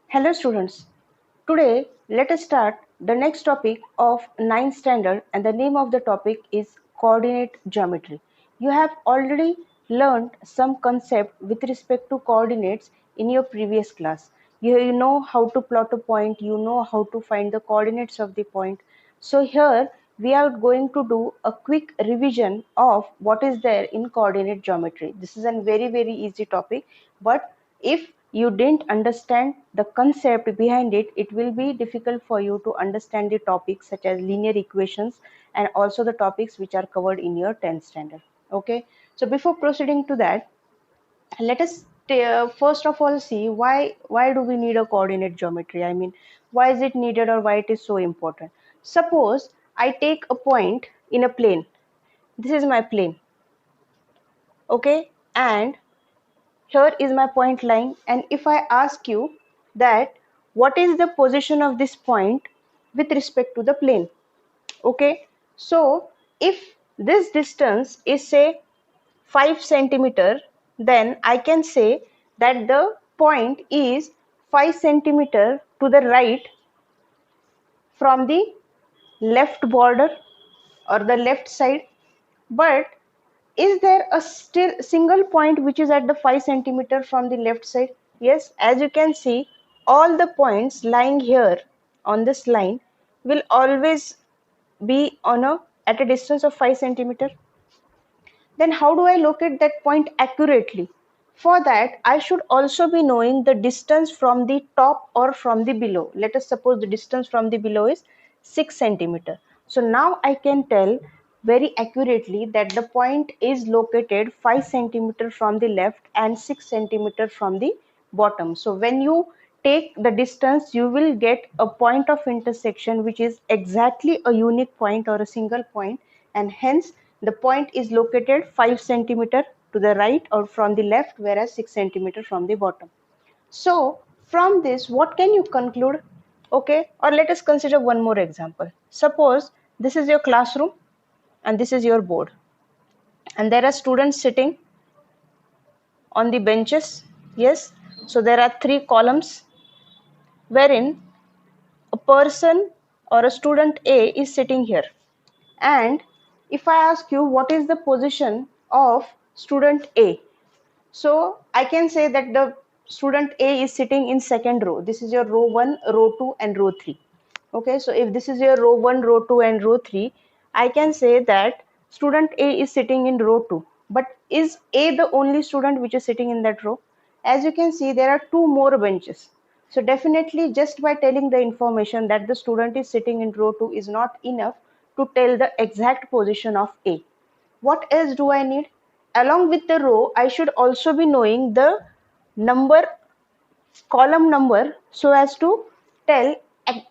Hello students. Today let us start the next topic of ninth standard and the name of the topic is coordinate geometry. You have already learned some concept with respect to coordinates in your previous class. You know how to plot a point, you know how to find the coordinates of the point. So here we are going to do a quick revision of what is there in coordinate geometry. This is a very easy topic, but if you didn't understand the concept behind it, it will be difficult for you to understand the topics such as linear equations and also the topics which are covered in your 10th standard. Okay, so before proceeding to that, let us first of all see why do we need a coordinate geometry. I mean, why is it needed or why it is so important. Suppose I take a point in a plane. This is my plane, okay, and here is my point line, and if I ask you that what is the position of this point with respect to the plane, okay, so if this distance is say 5 centimeter, then I can say that the point is 5 centimeter to the right from the left border or the left side. But is there a still single point which is at the 5 centimeter from the left side? Yes, as you can see, all the points lying here on this line will always be on a at a distance of 5 centimeter. Then how do I locate that point accurately? For that, I should also be knowing the distance from the top or from the below. Let us suppose the distance from the below is 6 centimeter. So now I can tell very accurately that the point is located 5 centimeter from the left and 6 centimeter from the bottom. So when you take the distance, you will get a point of intersection which is exactly a unique point or a single point, and hence the point is located 5 centimeter to the right or from the left, whereas 6 centimeter from the bottom. So from this, what can you conclude? Okay, or let us consider one more example. Suppose this is your classroom and this is your board, and there are students sitting on the benches. Yes, so there are three columns wherein a person or a student A is sitting here. And if I ask you what is the position of student A, so I can say that the student A is sitting in second row. This is your row 1, row 2 and row 3. Okay, so if this is your row 1, row 2 and row 3, I can say that student A is sitting in row 2. But is A the only student which is sitting in that row? As you can see, there are two more benches. So definitely just by telling the information that the student is sitting in row 2 is not enough to tell the exact position of A. What else do I need? Along with the row, I should also be knowing the number, column number, so as to tell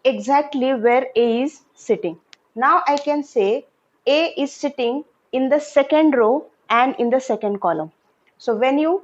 exactly where A is sitting. Now I can say A is sitting in the second row and in the second column. So when you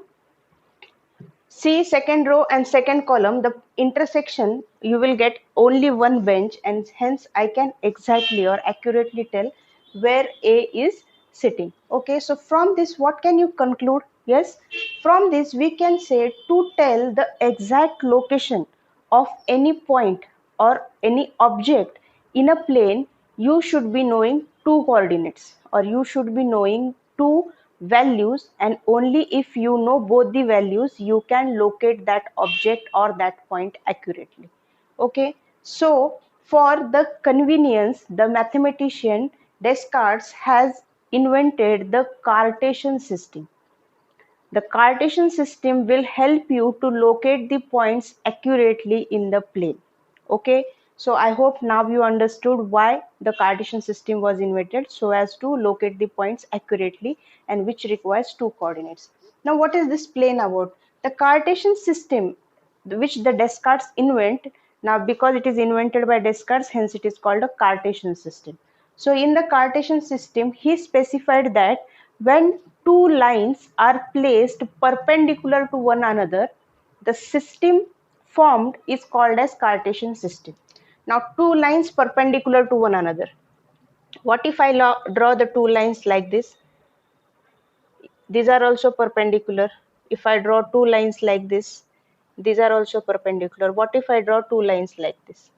see second row and second column, the intersection, you will get only one bench, and hence I can exactly or accurately tell where A is sitting. Okay, so from this, what can you conclude? Yes, from this we can say to tell the exact location of any point or any object in a plane, you should be knowing two coordinates or you should be knowing two values, and only if you know both the values you can locate that object or that point accurately. Okay, so for the convenience, the mathematician Descartes has invented the Cartesian system. The Cartesian system will help you to locate the points accurately in the plane. Okay, so I hope now you understood why the Cartesian system was invented, so as to locate the points accurately, and which requires two coordinates. Now what is this plane about? The Cartesian system which the Descartes invent, now because it is invented by Descartes, hence it is called a Cartesian system. So in the Cartesian system, he specified that when two lines are placed perpendicular to one another, the system formed is called as Cartesian system. Now two lines perpendicular to one another. What if I draw the two lines like this? These are also perpendicular. If I draw two lines like this, These are also perpendicular. What if I draw two lines like this?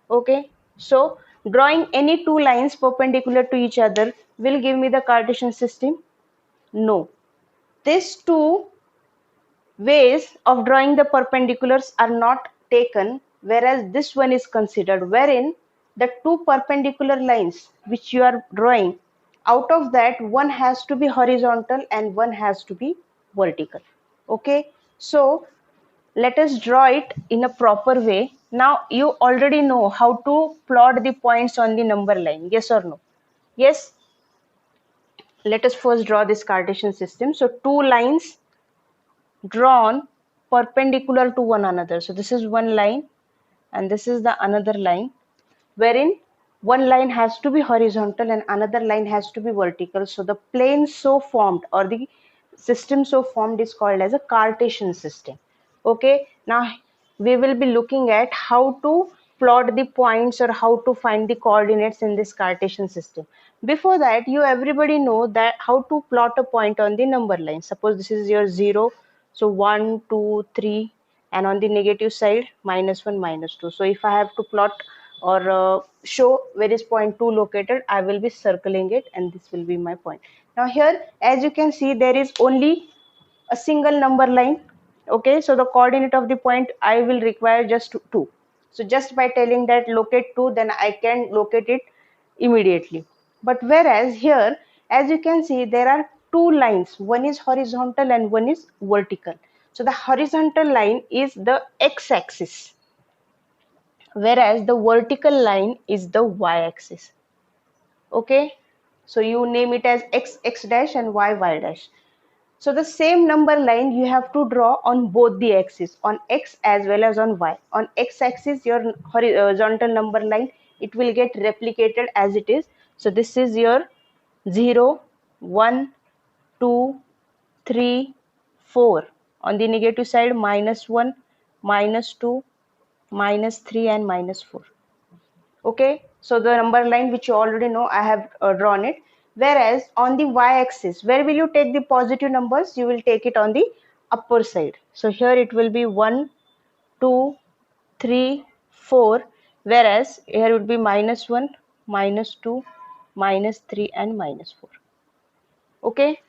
Okay, so drawing any two lines perpendicular to each other will give me the Cartesian system? No. These two ways of drawing the perpendiculars are not taken, whereas this one is considered, wherein the two perpendicular lines which you are drawing, out of that one has to be horizontal and one has to be vertical. Okay, so let us draw it in a proper way. Now you already know how to plot the points on the number line, yes or no? Yes. Let us first draw this Cartesian system. So two lines drawn perpendicular to one another. So this is one line and this is the another line, wherein one line has to be horizontal and another line has to be vertical. So the plane so formed or the system so formed is called as a Cartesian system. Okay, now we will be looking at how to plot the points or how to find the coordinates in this Cartesian system. Before that, you everybody know that how to plot a point on the number line. Suppose this is your 0, so 1, 2, 3, and on the negative side -1, -2. So if I have to plot or show where is point 2 located, I will be circling it and this will be my point. Now here, as you can see, there is only a single number line. Okay, so the coordinate of the point I will require just 2. So just by telling that locate 2, then I can locate it immediately. But whereas here, as you can see, there are two lines, one is horizontal and one is vertical. So the horizontal line is the x-axis, whereas the vertical line is the y-axis. Okay, so you name it as x x dash and y y dash. So the same number line you have to draw on both the axes, on x as well as on y. On x axis, your horizontal number line, it will get replicated as it is. So this is your 0, 1, 2, 3, 4. On the negative side, -1, -2, -3 and -4. Okay, so the number line which you already know, I have drawn it. Whereas on the y-axis, where will you take the positive numbers? You will take it on the upper side. So here it will be 1, 2, 3, 4, whereas here would be -1, -2, -3 and -4. Okay,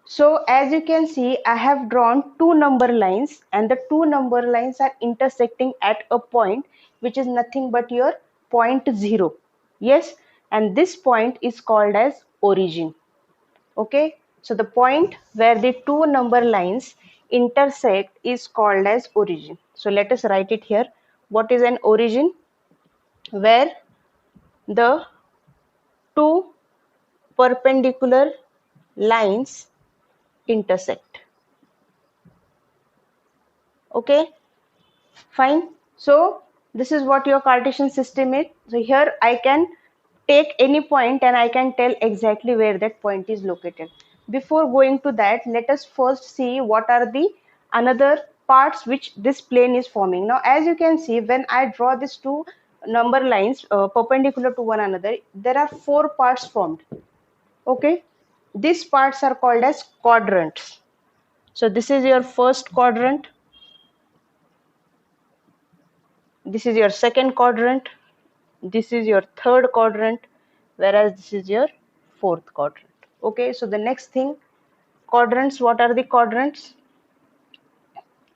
so as you can see, I have drawn two number lines and the two number lines are intersecting at a point which is nothing but your point 0. Yes, and this point is called as origin. Okay, so the point where the two number lines intersect is called as origin. So let us write it here. What is an origin? Where the two perpendicular lines intersect. Okay, fine. So this is what your Cartesian system is. So here I can take any point and I can tell exactly where that point is located. Before going to that, let us first see what are the another parts which this plane is forming. Now as you can see, when I draw these two number lines perpendicular to one another, there are four parts formed. Okay, these parts are called as quadrants. So this is your first quadrant, this is your second quadrant, this is your third quadrant, whereas this is your fourth quadrant. Okay, so the next thing, quadrants. What are the quadrants?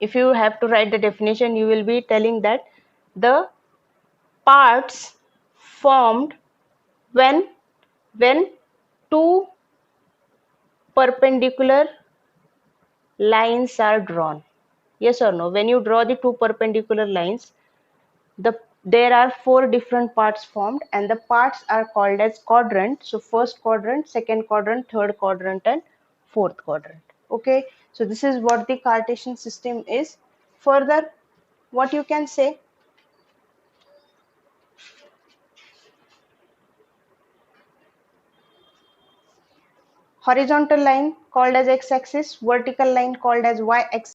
If you have to write the definition, you will be telling that the parts formed when two perpendicular lines are drawn. Yes or no? When you draw the two perpendicular lines, there are four different parts formed and the parts are called as quadrant. So first quadrant, second quadrant, third quadrant and fourth quadrant. Okay, so this is what the Cartesian system is. Further, what you can say? Horizontal line called as x-axis, vertical line called as y-axis.